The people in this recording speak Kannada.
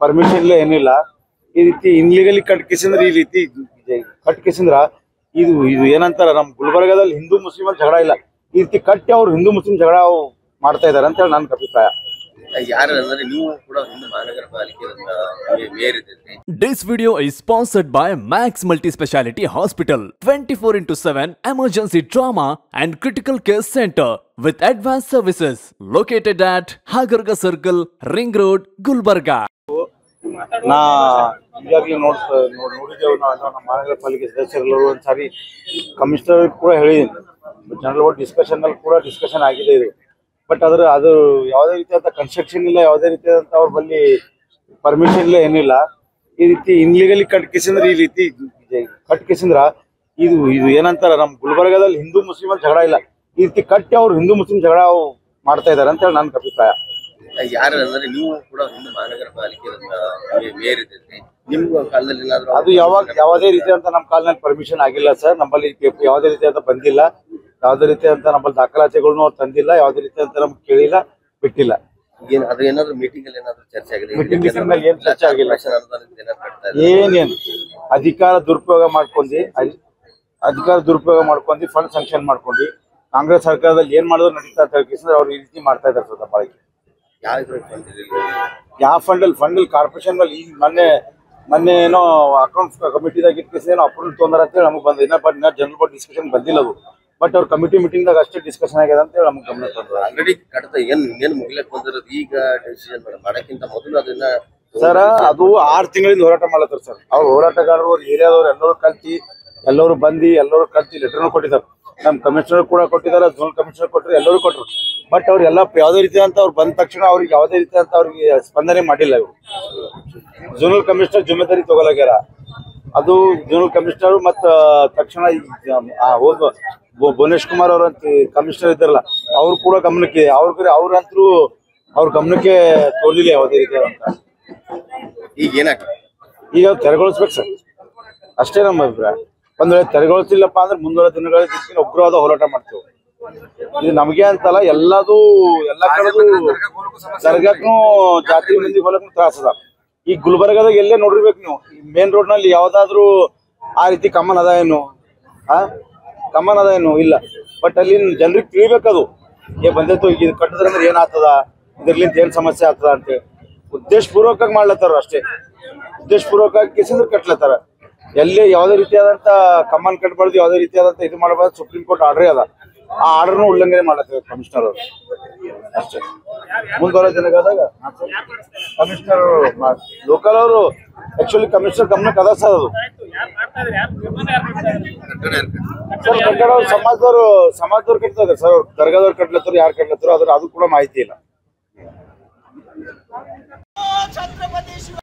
ಪರ್ಮಿಷನ್ ಇಲ್ಲ ಏನಿಲ್ಲ. ಈ ರೀತಿ ಇನ್ಲೀಗಲಿ ಕಟ್ಕಿಸಿಂದ್ರೆ ಈ ರೀತಿ ಕಟ್ಕಿಸಿಂದ್ರ ಇದು ಇದು ಏನಂತಾರ, ನಮ್ ಗುಲ್ಬರ್ಗದಲ್ಲಿ ಹಿಂದೂ ಮುಸ್ಲಿಂ ಅಂತ ಜಗಳ ಇಲ್ಲ, ಈ ರೀತಿ ಕಟ್ಟಿ ಅವ್ರು ಹಿಂದೂ ಮುಸ್ಲಿಂ ಜಗಳ ಮಾಡ್ತಾ ಇದಾರೆ ಅಂತ ಹೇಳಿ ನನ್ನ ಅಭಿಪ್ರಾಯ. This video is sponsored by Max Multi-Speciality Hospital, 24/7 emergency trauma and critical care center with advanced services located at Hagarga Circle, Ring Road, Gulbarga. ನಾ ಈಗಾಗಲೇ ನೋಡಿದ್ದೇವೆ, ನಮ್ಮ ಮಹಾನಗರ ಪಾಲಿಕೆ ಸದಸ್ಯರೆಲ್ಲರೂ ಒಂದ್ಸಾರಿ ಕಮಿಷನರ್ ಕೂಡ ಹೇಳಿದ್ದೀನಿ, ಜನರಲ್ ಬೋರ್ಡ್ ಡಿಸ್ಕಷನ್ ಅಲ್ಲಿ ಕೂಡ ಡಿಸ್ಕಷನ್ ಆಗಿದೆ ಇದು. ಬಟ್ ಅದು ಯಾವುದೇ ರೀತಿಯಾದ ಕನ್ಸ್ಟ್ರಕ್ಷನ್ ಇಲ್ಲ, ಯಾವುದೇ ರೀತಿಯಾದಂತ ಅವ್ರ ಬಳಿ ಪರ್ಮಿಷನ್ ಇಲ್ಲ ಏನಿಲ್ಲ. ಈ ರೀತಿ ಇನ್ಲೀಗಲಿ ಕಟ್ಕಿಸಿಂದ್ರೆ ಈ ರೀತಿ ಕಟ್ಕಿಸಿಂದ್ರ ಇದು ಇದು ಏನಂತಾರ, ನಮ್ ಗುಲ್ಬರ್ಗದಲ್ಲಿ ಹಿಂದೂ ಮುಸ್ಲಿಂ ಅಂತ ಜಗಳ ಇಲ್ಲ, ಈ ರೀತಿ ಕಟ್ಟಿ ಅವ್ರು ಹಿಂದೂ ಮುಸ್ಲಿಂ ಜಗಳ ಮಾಡ್ತಾ ಇದಾರೆ ಅಂತ ಹೇಳಿ ನನ್ನ ಅಭಿಪ್ರಾಯ. ನೀವು ಕೂಡ ಹಿಂದೂ ಮಹಾನಗರ ಪಾಲಿಕೆ ಮೇಯರ್ ಇದ್ದೀರಿ, ನಿಮ್ಮ ಕಾಲದಲ್ಲಿ ಅದು ಯಾವುದೇ ರೀತಿಯಂತ ನಮ್ಮ ಕಾಲದಲ್ಲಿ ಪರ್ಮಿಷನ್ ಆಗಿಲ್ಲ ಸರ್. ನಮ್ಮಲ್ಲಿ ಯಾವುದೇ ರೀತಿಯಂತ ಬಂದಿಲ್ಲ, ಯಾವುದೇ ರೀತಿಯಂತ ನಮ್ಮಲ್ಲಿ ದಾಖಲಾತಿಗಳನ್ನು ತಂದಿಲ್ಲ, ಯಾವುದೇ ರೀತಿಯಂತ ನಮ್ಗೆ ಕೇಳಿಲ್ಲ, ಬಿಟ್ಟಿಲ್ಲ. ಅದು ಏನಾದ್ರು ಮೀಟಿಂಗ್ ಅಲ್ಲಿ ಏನಾದ್ರು ಚರ್ಚೆ ಆಗಿದೆ? ಮೀಟಿಂಗ್ ಏನ್ ಚರ್ಚೆ ಆಗಿಲ್ಲ. ಏನೇನು ಅಧಿಕಾರ ದುರುಪಯೋಗ ಮಾಡ್ಕೊಂಡು ಫಂಡ್ ಸ್ಯಾಂಕ್ಷನ್ ಮಾಡ್ಕೊಂಡು ಕಾಂಗ್ರೆಸ್ ಸರ್ಕಾರದಲ್ಲಿ ಏನ್ ಮಾಡಿದ್ರು ನಡೀತಾ ಅಂತ ಹೇಳ್ಕಿದ್ರೆ ಅವ್ರು ಈ ರೀತಿ ಮಾಡ್ತಾ ಇದ್ದಾರೆ ಸರ್. ಬಾಳಿಕೆ ಯಾವ ಫಂಡಲ್ಲಿ ಕಾರ್ಪೊರೇಷನ್ ಅಲ್ಲಿ ಈಗ ಮೊನ್ನೆ ಏನೋ ಅಕೌಂಟ್ ಕಮಿಟಿದಾಗ ಇಟ್ಕೇಸೇನೋ ಅಪ್ರೂವಲ್ ತೊಂದರೆ ಅಂತೇಳಿ ನಮಗೆ ಬಂದಿಲ್ಲ. ಬಟ್ ಜನರಲ್ ಬೋರ್ಡ್ ಡಿಸ್ಕಷನ್ ಬಂದಿಲ್ಲ ಅದು. ಬಟ್ ಅವ್ರ ಕಮಿಟಿ ಮೀಟಿಂಗ್ ದಾಗ ಅಷ್ಟೇ ಡಿಸ್ಕಷನ್ ಆಗಿದೆ ಅಂತ ಹೇಳಿ ನಮ್ಗೆ ಗಮನ ತಂದ್ರು. ಆಲ್ರೆಡಿ ಕಡತ ಏನ್ ಮುಗಿಲಕ್ ಬಂದಿರೋದು, ಈಗ ಡಿಸಿಷನ್ ಮಾಡಕ್ಕಿಂತ ಮೊದಲು ಅದನ್ನ ಸರ್ ಅದು 6 ತಿಂಗಳಿಂದ ಹೋರಾಟ ಮಾಡ್ಲತ್ತಾರ ಸರ್. ಅವ್ರು ಹೋರಾಟಗಾರರು, ಅವ್ರ ಏರಿಯಾದವ್ರು ಎಲ್ಲರೂ ಕಲ್ತಿ ಲೆಟರ್ನು ಕೊಟ್ಟಿದ್ದಾರೆ. ನಮ್ ಕಮಿಷನರ್ ಕೂಡ ಕೊಟ್ಟಿದ್ದಾರೆ, ಝೋನಲ್ ಕಮಿಷನರ್ ಕೊಟ್ಟರು, ಎಲ್ಲರೂ ಕೊಟ್ಟರು. ಬಟ್ ಅವ್ರೆಲ್ಲ ಯಾವುದೇ ರೀತಿ ಅಂತ ಅವ್ರು ಬಂದ ತಕ್ಷಣ ಅವ್ರಿಗೆ ಯಾವುದೇ ರೀತಿ ಅಂತ ಅವ್ರಿಗೆ ಸ್ಪಂದನೆ ಮಾಡಿಲ್ಲ. ಇವರು ಝೋನಲ್ ಕಮಿಷನರ್ ಜವಾಬ್ದಾರಿ ತಗೊಲಾಗ್ಯಾರ. ಅದು ಝೋನಲ್ ಕಮಿಷನರ್ ಮತ್ತ ತಕ್ಷಣ ಭುವನೇಶ್ ಕುಮಾರ್ ಅವರಂತ ಕಮಿಷನರ್ ಇದ್ದಾರಲ್ಲ, ಅವ್ರು ಕೂಡ ಗಮನಕ್ಕೆ ಅವ್ರಂತರೂ ಅವ್ರ ಗಮನಕ್ಕೆ ತೋರ್ಲಿಲ್ಲ ಯಾವುದೇ ರೀತಿ ಅಂತ. ಈಗ ತೆರವುಗೊಳಿಸ್ಬೇಕು ಸರ್, ಅಷ್ಟೇ ನಮ್ಮ ಅಭಿಪ್ರಾಯ. ಒಂದ್ ವೇಳೆ ತೆರವುಗೊಳಿಸಿಲ್ಲಪ್ಪ ಅಂದ್ರೆ ಮುಂದಿನ ದಿನಗಳ ಉಗ್ರವಾದ ಹೋರಾಟ ಮಾಡ್ತೇವೆ. ಇದು ನಮಗೆ ಅಂತಲ್ಲ, ಎಲ್ಲ ಕಡೆಗೂ ದರ್ಗಾಕ್ಕೂ ಜಾತಿ ಮಂದಿ ಹೊಲಕ್ಕೂ ತ್ರಾಸ ಅದ. ಈ ಗುಲ್ಬರ್ಗದಾಗ ಎಲ್ಲೇ ನೋಡಿರ್ಬೇಕು ನೀವು, ಮೇನ್ ರೋಡ್ ನಲ್ಲಿ ಯಾವ್ದಾದ್ರು ಆ ರೀತಿ ಕಮನ್ ಅದ ಏನು ಇಲ್ಲ. ಬಟ್ ಅಲ್ಲಿ ಜನರಿಗೆ ತಿಳಿಬೇಕದು ಬಂದೈತು, ಇದು ಕಟ್ಟಿದ್ರೆ ಅಂದ್ರೆ ಏನಾಗ್ತದ, ಇದ್ರಲಿಂದ ಏನ್ ಸಮಸ್ಯೆ ಆಗ್ತದ ಅಂತೇಳಿ ಉದ್ದೇಶಪೂರ್ವಕವಾಗಿ ಮಾಡ್ಲತ್ತಾರ. ಅಷ್ಟೇ ಉದ್ದೇಶಪೂರ್ವಕವಾಗಿ ಕೇಸಿಂದ್ರೆ ಕಟ್ಲತ್ತಾರ. ಎಲ್ಲೇ ಯಾವುದೇ ರೀತಿಯಾದಂತ ಕಮ್ಮನ್ ಕಟ್ಬಾರ್ದು, ಯಾವುದೇ ರೀತಿಯಾದಂತ ಇದು ಮಾಡಬಾರ್ದು. ಸುಪ್ರೀಂ ಕೋರ್ಟ್ ಆರ್ಡರ್ ಅದ, ಆ ಆರ್ಡರ್ನು ಉಲ್ಲಂಘನೆ ಮಾಡ್ಲತ್ತಾರ ಕಮಿಷನರ್ ಅವರು. ಅಷ್ಟೇ ಮುಂದುವರ ದಿನಗಳಾದಾಗ ಕಮಿಷನರ್ ಲೋಕಲ್ ಅವರು ಆಕ್ಚುಲಿ ಕಮಿಷನರ್ ಗಮನಕ್ಕೆ ಅದ ಸರ್. ಅದು ಸರ್ ಕಟ್ಟಡ ಸಮಾಜದವ್ರು ಕಟ್ತಾ ಇದಾರೆ ಸರ್. ದರ್ಗಾದವ್ರು ಕಟ್ಲತ್ತಾರ, ಯಾರು ಕಟ್ಲತ್ತಾರೋ ಅದು ಕೂಡ ಮಾಹಿತಿ ಇಲ್ಲ.